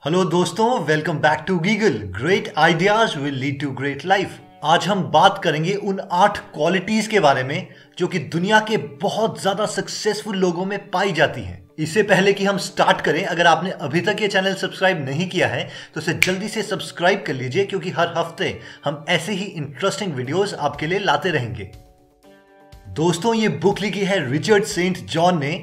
Hello दोस्तों, welcome back to गीगल। Great ideas will lead to great life. आज हम बात करेंगे उन 8 क्वालिटीज के बारे में जो कि दुनिया के बहुत ज्यादा सक्सेसफुल लोगों में पाई जाती हैं। इससे पहले कि हम स्टार्ट करें, अगर आपने अभी तक ये चैनल सब्सक्राइब नहीं किया है तो इसे जल्दी से सब्सक्राइब कर लीजिए, क्योंकि हर हफ्ते हम ऐसे ही इंटरेस्टिंग वीडियोस आपके लिए लाते रहेंगे। दोस्तों, ये बुक लिखी है रिचर्ड सेंट जॉन ने,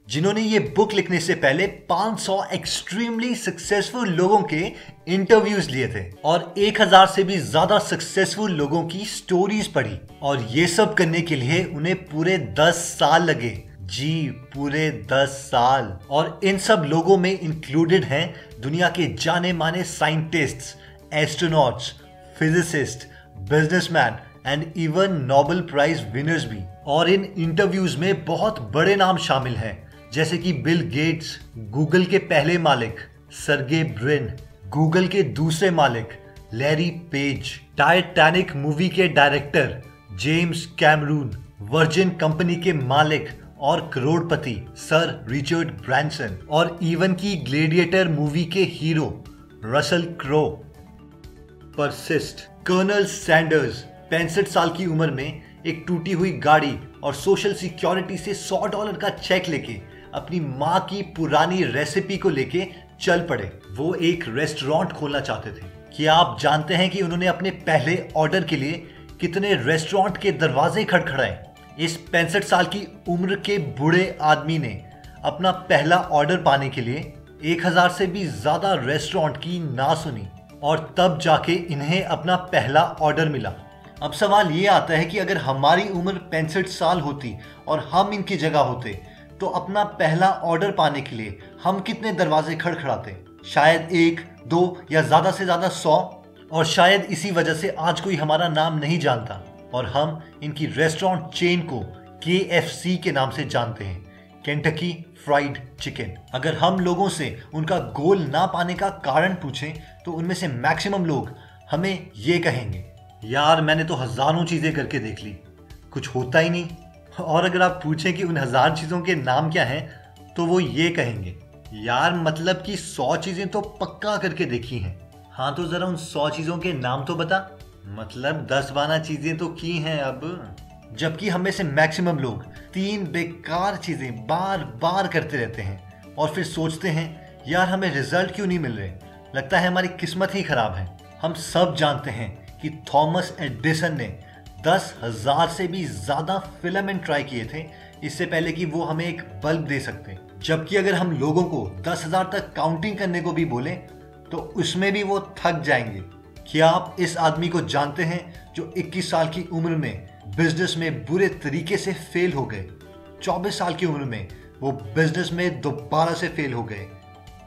जिन्होंने ये बुक लिखने से पहले 500 एक्सट्रीमली सक्सेसफुल लोगों के इंटरव्यूज लिए थे और 1000 से भी ज्यादा सक्सेसफुल लोगों की स्टोरीज पढ़ी। और ये सब करने के लिए उन्हें पूरे 10 साल लगे। जी, पूरे 10 साल। और इन सब लोगों में इंक्लूडेड हैं दुनिया के जाने माने scientists, astronauts, physicist, businessman and even Nobel prize winners भी। और इन इंटरव्यूज में बहुत बड़े नाम शामिल हैं, जैसे कि बिल गेट्स, गूगल के पहले मालिक सर्गे ब्रिन, गूगल के दूसरे मालिक लैरी पेज, टाइटैनिक मूवी के director James Cameron, Virgin company के मालिक और करोड़पति सर रिचर्ड ब्रैंसन, और इवन की ग्लेडिएटर मूवी के hero Russell Crowe. Persist. Colonel Sanders 65 साल की उम्र में एक टूटी हुई गाड़ी और सोशल सिक्योरिटी से $100 का चेक लेके अपनी माँ की पुरानी रेसिपी को लेके चल पड़े। वो एक रेस्टोरेंट खोलना चाहते थे। क्या आप जानते हैं कि उन्होंने अपने पहले ऑर्डर के लिए कितने रेस्टोरेंट के दरवाजे खटखड़ाए? इस 65 साल की उम्र के बूढ़े आदमी ने अपना पहला ऑर्डर पाने के लिए 1000 से भी ज्यादा रेस्टोरेंट की ना सुनी, और तब जाके इन्हें अपना पहला ऑर्डर मिला। अब सवाल ये आता है कि अगर हमारी उम्र 65 साल होती और हम इनकी जगह होते तो अपना पहला ऑर्डर पाने के लिए हम कितने दरवाजे खड़खड़ाते? शायद 1, 2 या ज्यादा से ज्यादा 100। और शायद इसी वजह से आज कोई हमारा नाम नहीं जानता और हम इनकी रेस्टोरेंट चेन को KFC के नाम से जानते हैं, केंटकी फ्राइड चिकन। अगर हम लोगों से उनका गोल ना पाने का कारण पूछें तो उनमें से मैक्सिमम लोग हमें ये कहेंगे, यार मैंने तो हजारों चीजें करके देख ली, कुछ होता ही नहीं। और अगर आप पूछें कि उन 1000 चीजों के नाम क्या हैं तो वो ये कहेंगे, यार मतलब कि 100 चीजें तो पक्का करके देखी हैं। हाँ तो जरा उन 100 चीजों के नाम तो बता। मतलब 10-12 चीजें तो की हैं अब। जबकि हम में से मैक्सिमम लोग 3 बेकार चीजें बार बार करते रहते हैं और फिर सोचते हैं, यार हमें रिजल्ट क्यों नहीं मिल रहे, लगता है हमारी किस्मत ही खराब है। हम सब जानते हैं कि थॉमस एडिसन ने 10,000 से भी ज्यादा फिलामेंट ट्राई किए थे इससे पहले कि वो हमें एक बल्ब दे सकते। जबकि अगर हम लोगों को 10,000 तक काउंटिंग करने को भी बोले तो उसमें भी वो थक जाएंगे। क्या आप इस आदमी को जानते हैं जो 21 साल की उम्र में बिजनेस में बुरे तरीके से फेल हो गए? 24 साल की उम्र में वो बिजनेस में दोबारा से फेल हो गए।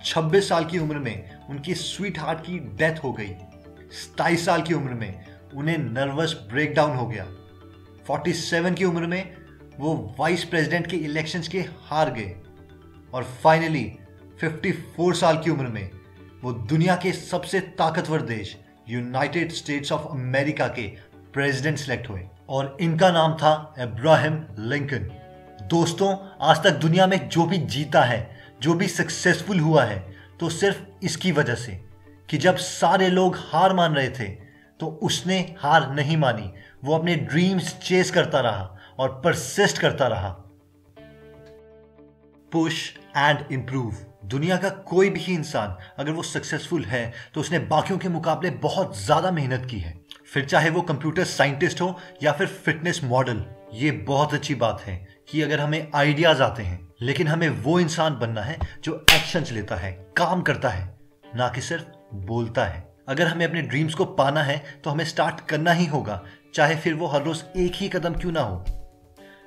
26 साल की उम्र में उनकी स्वीट हार्ट की डेथ हो गई। 27 साल की उम्र में उन्हें नर्वस ब्रेकडाउन हो गया। 47 की उम्र में वो वाइस प्रेसिडेंट के इलेक्शंस के हार गए। और फाइनली 54 साल की उम्र में वो दुनिया के सबसे ताकतवर देश यूनाइटेड स्टेट्स ऑफ अमेरिका के प्रेसिडेंट सिलेक्ट हुए, और इनका नाम था अब्राहम लिंकन। दोस्तों, आज तक दुनिया में जो भी जीता है, जो भी सक्सेसफुल हुआ है, तो सिर्फ इसकी वजह से कि जब सारे लोग हार मान रहे थे तो उसने हार नहीं मानी। वो अपने ड्रीम्स चेस करता रहा और परसिस्ट करता रहा। Push and improve. दुनिया का कोई भी इंसान अगर वो सक्सेसफुल है तो उसने बाकियों के मुकाबले बहुत ज्यादा मेहनत की है, फिर चाहे वो कंप्यूटर साइंटिस्ट हो या फिर फिटनेस मॉडल। ये बहुत अच्छी बात है कि अगर हमें आइडियाज आते हैं, लेकिन हमें वो इंसान बनना है जो एक्शंस लेता है, काम करता है, ना कि सिर्फ बोलता है। अगर हमें अपने ड्रीम्स को पाना है तो हमें स्टार्ट करना ही होगा, चाहे फिर वो हर रोज एक ही कदम क्यों ना हो।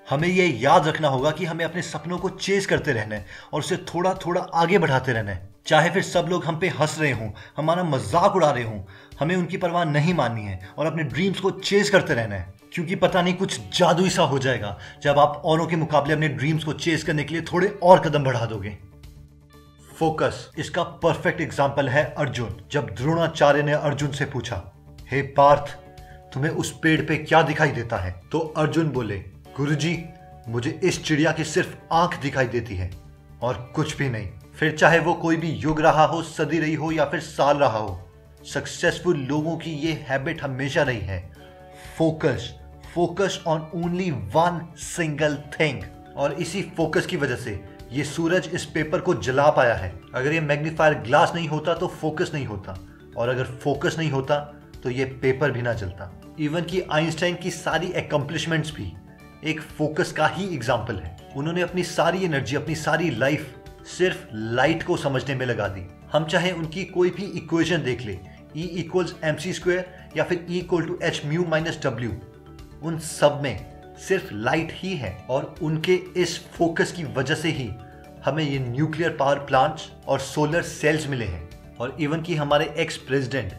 हमें ये याद रखना होगा कि हमें अपने सपनों को चेस करते रहना है और उसे थोड़ा थोड़ा आगे बढ़ाते रहना है। चाहे फिर सब लोग हम पे हंस रहे हों, हमारा मजाक उड़ा रहे हों, हमें उनकी परवाह नहीं माननी है और अपने ड्रीम्स को चेस करते रहना है। क्योंकि पता नहीं कुछ जादू सा हो जाएगा जब आप औरों के मुकाबले अपने ड्रीम्स को चेस करने के लिए थोड़े और कदम बढ़ा दोगे। फोकस। इसका परफेक्ट एग्जाम्पल है अर्जुन। जब द्रोणाचार्य ने अर्जुन से पूछा, हे पार्थ, तुम्हें उस पेड़ पे क्या दिखाई देता है? तो अर्जुन बोले, गुरुजी, मुझे इस चिड़िया की सिर्फ आंख दिखाई देती है और कुछ भी नहीं। फिर चाहे वो कोई भी युग रहा हो, सदी रही हो या फिर साल रहा हो, सक्सेसफुल लोगों की ये हैबिट हमेशा रही है, focus on only one single thing. और इसी फोकस की वजह से ये सूरज इस पेपर को जला पाया है। अगर ये मैग्नीफायर ग्लास नहीं होता तो फोकस नहीं होता, और अगर फोकस नहीं होता तो ये पेपर भी ना जलता। इवन कि आइंस्टाइन की सारी एकम्प्लिशमेंट्स भी एक फोकस का ही एग्जाम्पल है। उन्होंने अपनी सारी एनर्जी, अपनी सारी लाइफ सिर्फ लाइट को समझने में लगा दी। हम चाहे उनकी कोई भी इक्वेशन देख ले, E=mc² या फिर E=h⁻⁻w, उन सब में सिर्फ लाइट ही है। और उनके इस फोकस की वजह से ही हमें ये न्यूक्लियर पावर प्लांट्स और सोलर सेल्स मिले हैं। और इवन कि हमारे ex president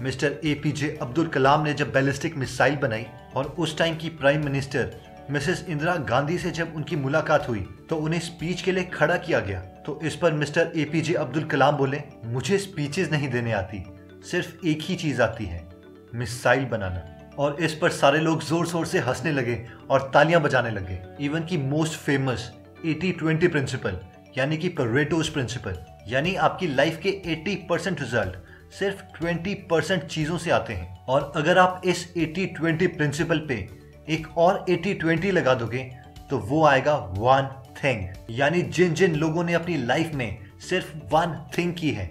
mister APJ Abdul Kalam ने जब बैलिस्टिक मिसाइल बनाई और उस टाइम की prime minister Mrs Indira Gandhi से जब उनकी मुलाकात हुई तो उन्हें स्पीच के लिए खड़ा किया गया, तो इस पर मिस्टर APJ अब्दुल कलाम बोले, मुझे स्पीचेस नहीं देने आती, सिर्फ एक ही चीज आती है, मिसाइल बनाना। और इस पर सारे लोग जोर शोर से हंसने लगे और तालियां बजाने लगे। इवन की मोस्ट फेमस 80-20 प्रिंसिपल यानी कि परेटोज प्रिंसिपल, यानी आपकी लाइफ के 80% रिजल्ट सिर्फ 20% चीजों से आते हैं। और अगर आप इस 80-20 प्रिंसिपल पे एक और 80-20 लगा दोगे तो वो आएगा वन थिंग। यानी जिन जिन लोगों ने अपनी लाइफ में सिर्फ वन थिंग की है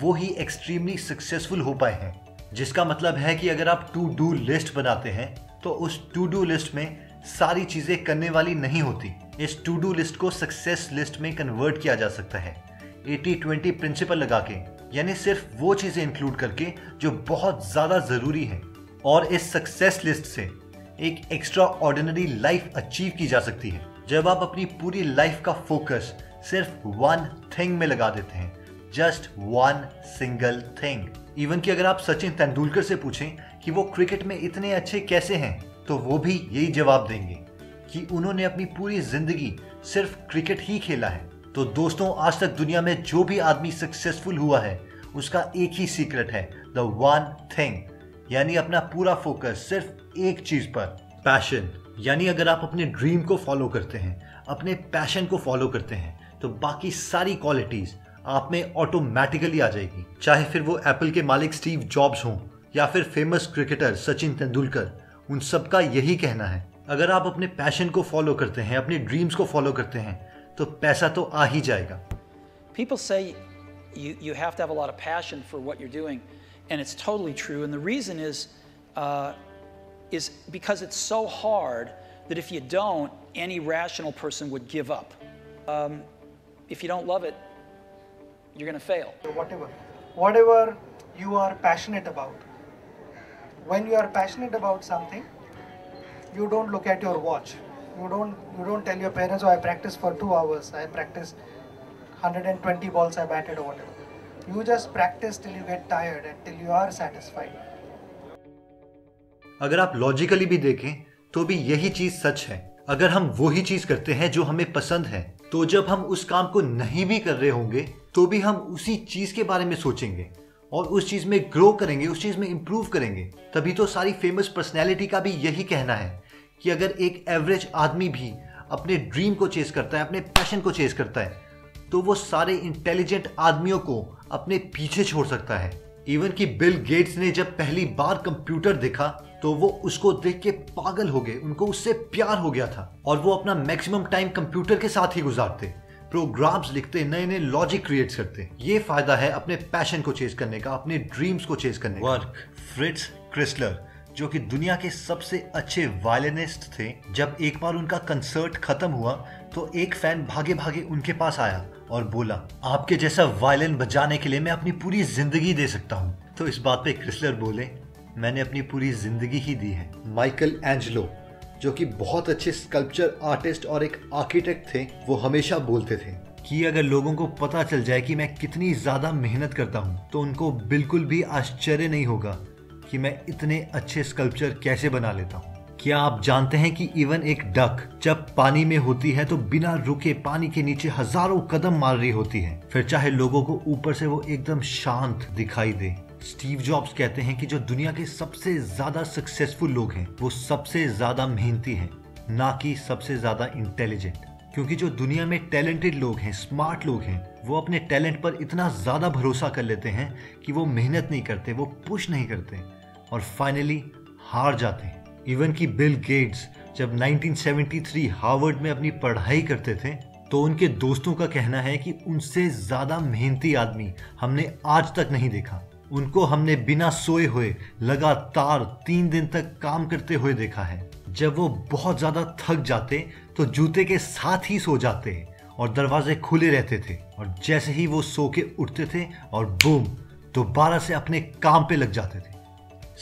वो ही एक्सट्रीमली सक्सेसफुल हो पाए हैं। जिसका मतलब है कि अगर आप टू डू लिस्ट बनाते हैं तो उस टू डू लिस्ट में सारी चीजें करने वाली नहीं होती। इस टू डू लिस्ट को सक्सेस लिस्ट में कन्वर्ट किया जा सकता है 80-20 प्रिंसिपल लगा के, यानी सिर्फ वो चीजें इंक्लूड करके जो बहुत ज्यादा जरूरी है। और इस सक्सेस लिस्ट से एक एक्स्ट्रा ऑर्डिनरी लाइफ अचीव की जा सकती है जब आप अपनी पूरी लाइफ का फोकस सिर्फ वन थिंग में लगा देते हैं, just one single thing. Even कि अगर आप सचिन तेंदुलकर से पूछें कि वो क्रिकेट में इतने अच्छे कैसे हैं, तो वो भी यही जवाब देंगे कि उन्होंने अपनी पूरी जिंदगी सिर्फ क्रिकेट ही खेला है। तो दोस्तों, आज तक दुनिया में जो भी आदमी सक्सेसफुल हुआ है उसका एक ही सीक्रेट है, द वन थिंग, यानी अपना पूरा फोकस सिर्फ एक चीज पर, पैशन। यानी अगर आप अपने ड्रीम को फॉलो करते हैं, अपने पैशन को फॉलो करते हैं, तो बाकी सारी क्वालिटीज आप में ऑटोमेटिकली आ जाएगी। चाहे फिर वो एप्पल के मालिक स्टीव जॉब्स हों या फिर फेमस क्रिकेटर सचिन तेंदुलकर, उन सब का यही कहना है, अगर आप अपने पैशन को फॉलो करते हैं, अपने ड्रीम्स को फॉलो करते हैं, तो पैसा तो आ ही जाएगा। People say you have to have a lot of passion for what you're doing, and it's totally true. And the reason is because it's so hard that if you don't, any rational person would give up. If you don't love it, you're going to fail. Whatever you are passionate about, when you are passionate about something, you don't look at your watch. You don't tell your parents, oh, I practiced for 2 hours, I practiced 120 balls I batted or whatever. You just practice till you get tired and till you are satisfied. अगर आप logically भी देखें तो भी यही चीज सच है। अगर हम वो ही चीज करते हैं जो हमें पसंद है, तो जब हम उस काम को नहीं भी कर रहे होंगे तो भी हम उसी चीज के बारे में सोचेंगे और उस चीज में ग्रो करेंगे, उस चीज में इंप्रूव करेंगे। तभी तो सारी फेमस पर्सनैलिटी का भी यही कहना है कि अगर एक एवरेज आदमी भी अपने ड्रीम को चेस करता है, अपने पैशन को चेस करता है, तो वो सारे इंटेलिजेंट आदमियों को अपने पीछे छोड़ सकता है। इवन कि बिल गेट्स ने जब पहली बार कंप्यूटर देखा तो वो उसको देख के पागल हो गए, उनको उससे प्यार हो गया था और वो अपना मैक्सिमम टाइम कंप्यूटर के साथ ही गुजारते, प्रोग्राम्स लिखते, नए नए लॉजिक क्रिएट करते। ये फायदा है अपने पैशन को चेस करने का, अपने ड्रीम्स को चेस करने का। फ्रिट्ज क्रिस्लर, जो कि दुनिया के सबसे अच्छे वायलिनिस्ट थे, जब एक बार उनका कंसर्ट खत्म हुआ तो एक फैन भागे भागे उनके पास आया और बोला, आपके जैसा वायलिन बजाने के लिए मैं अपनी पूरी जिंदगी दे सकता हूँ। तो इस बात पे क्रिस्लर बोले, मैंने अपनी पूरी जिंदगी ही दी है। माइकल एंजेलो, जो कि बहुत अच्छे स्कल्पचर आर्टिस्ट और एक आर्किटेक्ट थे, वो हमेशा बोलते थे कि अगर लोगों को पता चल जाए कि मैं कितनी ज्यादा मेहनत करता हूँ तो उनको बिल्कुल भी आश्चर्य नहीं होगा कि मैं इतने अच्छे स्कल्पचर कैसे बना लेता हूँ। क्या आप जानते हैं कि इवन एक डक जब पानी में होती है तो बिना रुके पानी के नीचे हजारों कदम मार रही होती है, फिर चाहे लोगों को ऊपर से वो एकदम शांत दिखाई दे। स्टीव जॉब्स कहते हैं कि जो दुनिया के सबसे ज्यादा सक्सेसफुल लोग हैं वो सबसे ज्यादा मेहनती हैं, ना कि सबसे ज्यादा इंटेलिजेंट। क्योंकि जो दुनिया में टैलेंटेड लोग हैं, स्मार्ट लोग हैं, वो अपने टैलेंट पर इतना ज़्यादा भरोसा कर लेते हैं कि वो मेहनत नहीं करते, वो पुश नहीं करते और फाइनली हार जाते हैं। इवन कि बिल गेट्स जब 1973 हार्वर्ड में अपनी पढ़ाई करते थे तो उनके दोस्तों का कहना है कि उनसे ज़्यादा मेहनती आदमी हमने आज तक नहीं देखा। उनको हमने बिना सोए हुए लगातार 3 दिन तक काम करते हुए देखा है। जब वो बहुत ज़्यादा थक जाते तो जूते के साथ ही सो जाते और दरवाजे खुले रहते थे और जैसे ही वो सो के उठते थे और बूम दोबारा से अपने काम पे लग जाते थे।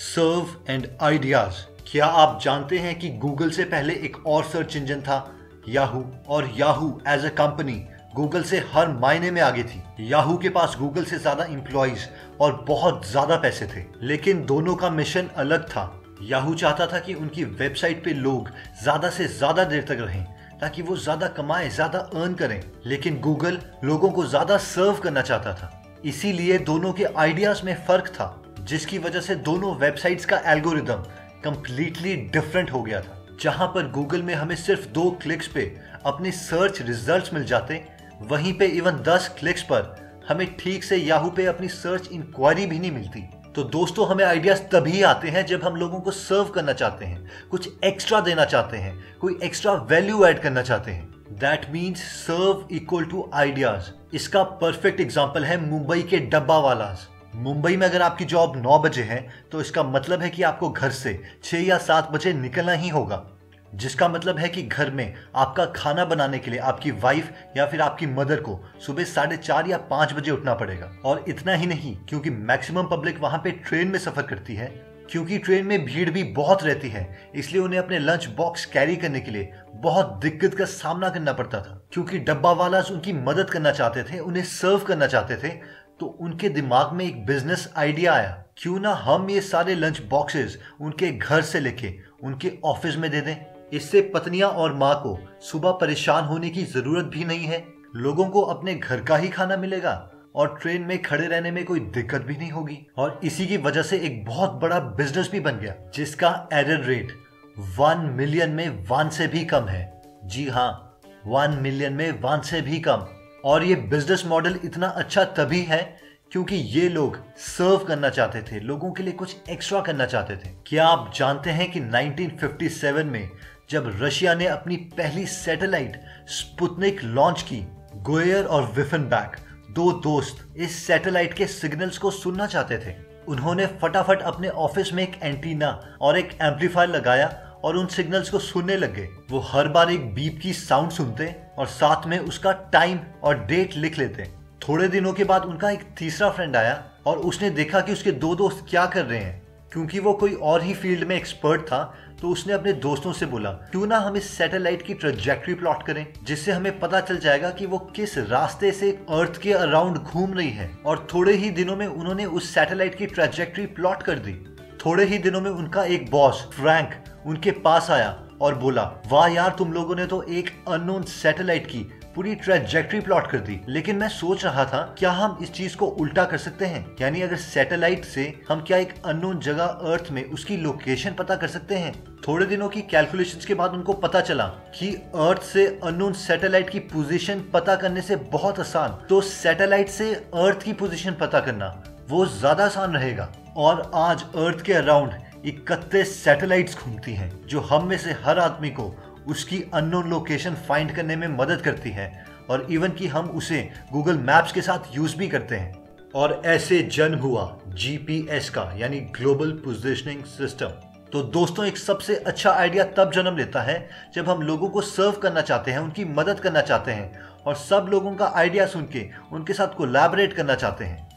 Serve and ideas. क्या आप जानते हैं कि गूगल से पहले एक और सर्च इंजन था याहू, और Yahoo as a company Google से हर मायने में आगे थी। याहू के पास गूगल से ज्यादा एम्प्लॉइज और बहुत ज्यादा पैसे थे, लेकिन दोनों का मिशन अलग था। याहू चाहता था कि उनकी वेबसाइट पे लोग ज्यादा से ज्यादा देर तक रहें ताकि वो ज्यादा कमाएं, ज्यादा अर्न करें, लेकिन गूगल लोगों को ज्यादा सर्व करना चाहता था। इसीलिए दोनों के आइडियाज में फर्क था, जिसकी वजह से दोनों वेबसाइट्स का एल्गोरिदम कंप्लीटली डिफरेंट हो गया था। जहां पर गूगल में हमें सिर्फ 2 क्लिक्स पे अपने सर्च रिजल्ट्स मिल जाते, वहीं पे इवन 10 क्लिक्स पर हमें ठीक से याहू पे अपनी सर्च इंक्वायरी भी नहीं मिलती। तो दोस्तों, हमें आइडियाज तभी आते हैं जब हम लोगों को सर्व करना चाहते हैं, कुछ एक्स्ट्रा देना चाहते हैं, कोई एक्स्ट्रा वैल्यू ऐड करना चाहते हैं। That means serve equal to ideas. इसका परफेक्ट एग्जाम्पल है मुंबई के डब्बावालाज। मुंबई में अगर आपकी जॉब 9 बजे है तो इसका मतलब है कि आपको घर से 6 या 7 बजे निकलना ही होगा, जिसका मतलब है कि घर में आपका खाना बनाने के लिए आपकी वाइफ या फिर आपकी मदर को सुबह 4:30 या 5 बजे उठना पड़ेगा। और इतना ही नहीं, क्योंकि मैक्सिमम पब्लिक वहां पे ट्रेन में सफर करती है, क्योंकि ट्रेन में भीड़ भी बहुत रहती है, इसलिए उन्हें अपने लंच बॉक्स कैरी करने के लिए बहुत दिक्कत का सामना करना पड़ता था। क्योंकि डब्बा वाला उनकी मदद करना चाहते थे, उन्हें सर्व करना चाहते थे, तो उनके दिमाग में एक बिजनेस आइडिया आया, क्यों ना हम ये सारे लंच बॉक्सेस उनके घर से लेके उनके ऑफिस में दे दें। इससे पत्नियां और माँ को सुबह परेशान होने की जरूरत भी नहीं है, लोगों को अपने घर का ही खाना मिलेगा और ट्रेन में खड़े रहने में कोई दिक्कत भी नहीं होगी। और इसी की वजह से एक बहुत बड़ा बिजनेस भी बन गया, जिसका एरर रेट 1 मिलियन में 1 से भी कम है। जी हाँ, 1 मिलियन में 1 से भी कम। और ये बिजनेस मॉडल इतना अच्छा तभी है क्योंकि ये लोग सर्व करना चाहते थे, लोगों के लिए कुछ एक्स्ट्रा करना चाहते थे। क्या आप जानते हैं कि 1957 में जब रशिया ने अपनी पहली सैटेलाइट स्पुतनिक लॉन्च की, गोयर और विफेनबैक 2 दोस्त इस सैटेलाइट के सिग्नल्स को सुनना चाहते थे। उन्होंने फटाफट अपने ऑफिस में एक एंटीना और एक एम्पलीफायर लगाया और उन सिग्नल्स को सुनने लग गए। वो हर बार एक बीप की साउंड सुनते और साथ में उसका टाइम और डेट लिख लेते। थोड़े दिनों के बाद उनका एक तीसरा फ्रेंड आया और उसने देखा कि उसके 2 दोस्त क्या कर रहे हैं। क्योंकि वो कोई और ही फील्ड में एक्सपर्ट था, तो उसने अपने दोस्तों से बोला, क्यों ना हम इस सैटेलाइट की ट्रैजेक्टरी प्लॉट करें, जिससे हमें पता चल जाएगा कि वो किस रास्ते से अर्थ के अराउंड घूम रही है। और थोड़े ही दिनों में उन्होंने उस सैटेलाइट की ट्रैजेक्टरी प्लॉट कर दी। थोड़े ही दिनों में उनका एक बॉस फ्रैंक उनके पास आया और बोला, वाह यार, तुम लोगों ने तो एक अननोन सैटेलाइट की पूरी ट्रैजेक्टरी प्लॉट कर दी। लेकिन मैं सोच रहा था, क्या हम इस चीज को उल्टा कर सकते हैं? यानी अगर सैटेलाइट से हम क्या एक अननोन जगह अर्थ में उसकी लोकेशन पता कर सकते हैं? थोड़े दिनों की कैलकुलेशंस के बाद उनको पता चला कि अर्थ से अननोन सैटेलाइट की पोजीशन पता करने से बहुत आसान, तो सैटेलाइट से अर्थ की पोजीशन पता करना वो ज्यादा आसान रहेगा। और आज अर्थ के अराउंड 31 सैटेलाइट्स घूमती हैं, जो हम में से हर आदमी को उसकी अननोन लोकेशन फाइंड करने में मदद करती है, और इवन कि हम उसे गूगल मैप्स के साथ यूज भी करते हैं। और ऐसे जन्म हुआ जीपीएस का, यानी ग्लोबल पोजीशनिंग सिस्टम। तो दोस्तों, एक सबसे अच्छा आइडिया तब जन्म लेता है जब हम लोगों को सर्व करना चाहते हैं, उनकी मदद करना चाहते हैं और सब लोगों का आइडिया सुन के उनके साथ कोलैबोरेट करना चाहते हैं।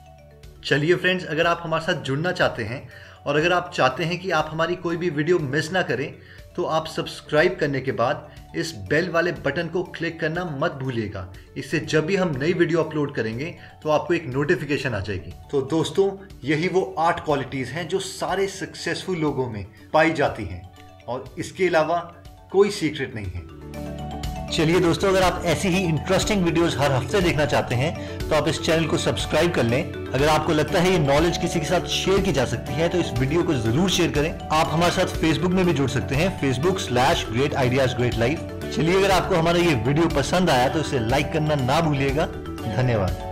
चलिए फ्रेंड्स, अगर आप हमारे साथ जुड़ना चाहते हैं और अगर आप चाहते हैं कि आप हमारी कोई भी वीडियो मिस ना करें, तो आप सब्सक्राइब करने के बाद इस बेल वाले बटन को क्लिक करना मत भूलिएगा। इससे जब भी हम नई वीडियो अपलोड करेंगे तो आपको एक नोटिफिकेशन आ जाएगी। तो दोस्तों, यही वो 8 क्वालिटीज हैं जो सारे सक्सेसफुल लोगों में पाई जाती हैं, और इसके अलावा कोई सीक्रेट नहीं है। चलिए दोस्तों, अगर आप ऐसी ही इंटरेस्टिंग वीडियोस हर हफ्ते देखना चाहते हैं तो आप इस चैनल को सब्सक्राइब कर लें। अगर आपको लगता है ये नॉलेज किसी के साथ शेयर की जा सकती है तो इस वीडियो को जरूर शेयर करें। आप हमारे साथ फेसबुक में भी जुड़ सकते हैं, Facebook/Great Ideas Great Life। चलिए, अगर आपको हमारा ये वीडियो पसंद आया तो इसे लाइक करना ना भूलिएगा धन्यवाद।